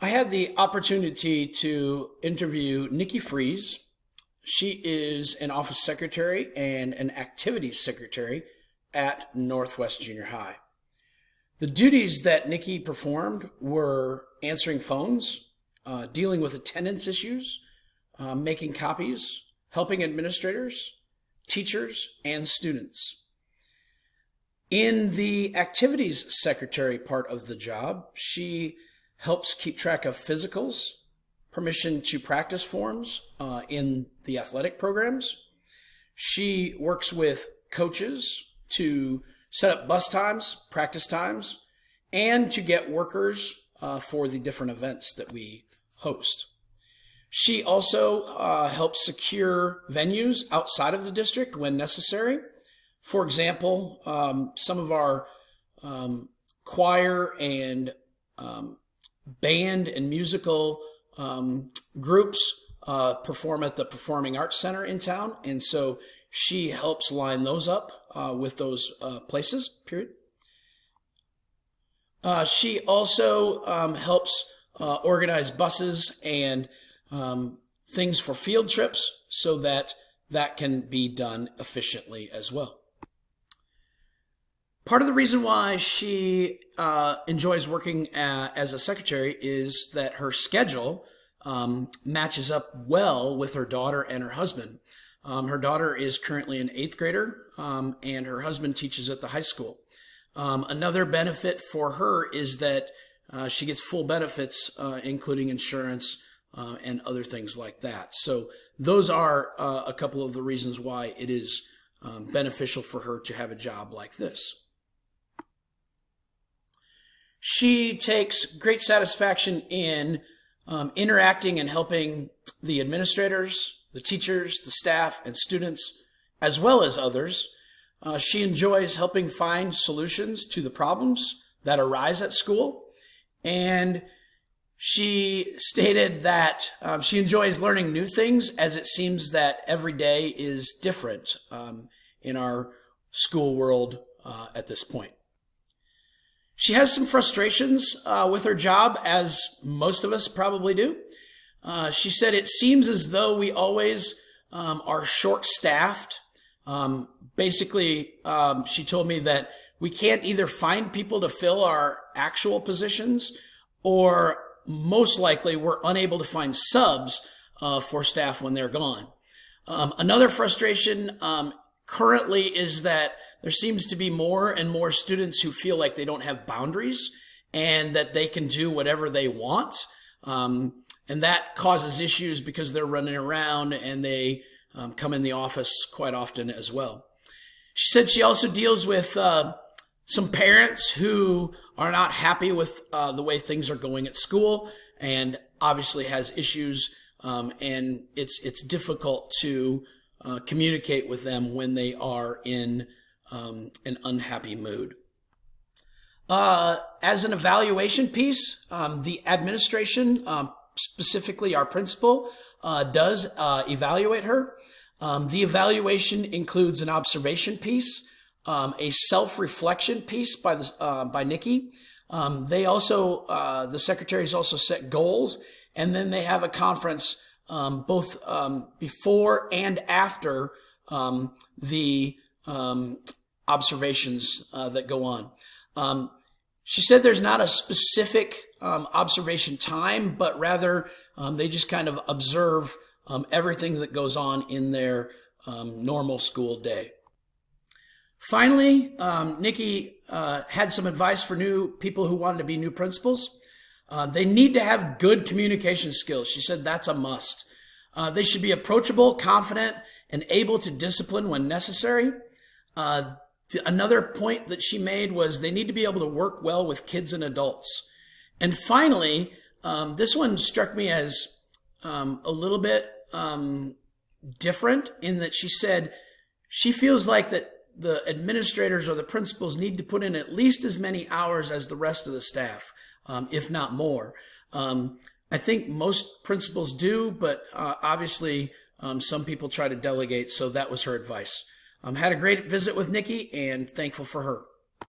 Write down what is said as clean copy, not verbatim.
I had the opportunity to interview Nikki Fries. She is an office secretary and an activities secretary at Northwest Junior High. The duties that Nikki performed were answering phones, dealing with attendance issues, making copies, helping administrators, teachers, and students. In the activities secretary part of the job, she helps keep track of physicals, permission to practice forms in the athletic programs. She works with coaches to set up bus times, practice times, and to get workers for the different events that we host. She also helps secure venues outside of the district when necessary. For example, some of our choir and band and musical groups perform at the Performing Arts Center in town, and so she helps line those up with those places, period. She also helps organize buses and things for field trips so that that can be done efficiently as well. Part of the reason why she enjoys working as a secretary is that her schedule matches up well with her daughter and her husband. Her daughter is currently an 8th grader, and her husband teaches at the high school. Another benefit for her is that she gets full benefits, including insurance and other things like that. So those are a couple of the reasons why it is beneficial for her to have a job like this. She takes great satisfaction in interacting and helping the administrators, the teachers, the staff, and students, as well as others. She enjoys helping find solutions to the problems that arise at school. And she stated that she enjoys learning new things, as it seems that every day is different in our school world at this point. She has some frustrations with her job, as most of us probably do. She said it seems as though we always are short-staffed. Basically, she told me that we can't either find people to fill our actual positions, or most likely we're unable to find subs for staff when they're gone. Another frustration currently is that there seems to be more and more students who feel like they don't have boundaries and that they can do whatever they want. And that causes issues because they're running around and they come in the office quite often as well. She said she also deals with some parents who are not happy with the way things are going at school, and obviously has issues, and it's difficult to communicate with them when they are in an unhappy mood. As an evaluation piece, the administration, specifically our principal, does evaluate her. The evaluation includes an observation piece, a self-reflection piece by Nikki. They also, the secretaries also set goals, and then they have a conference both before and after the observations that go on. She said there's not a specific observation time, but rather they just kind of observe everything that goes on in their normal school day. Finally, Nikki had some advice for new people who wanted to be new principals. They need to have good communication skills. She said that's a must. They should be approachable, confident, and able to discipline when necessary. Another point that she made was they need to be able to work well with kids and adults. And finally, this one struck me as a little bit different, in that she said she feels like that the administrators or the principals need to put in at least as many hours as the rest of the staff, if not more. I think most principals do, but obviously some people try to delegate, so that was her advice. Had a great visit with Nikki and thankful for her.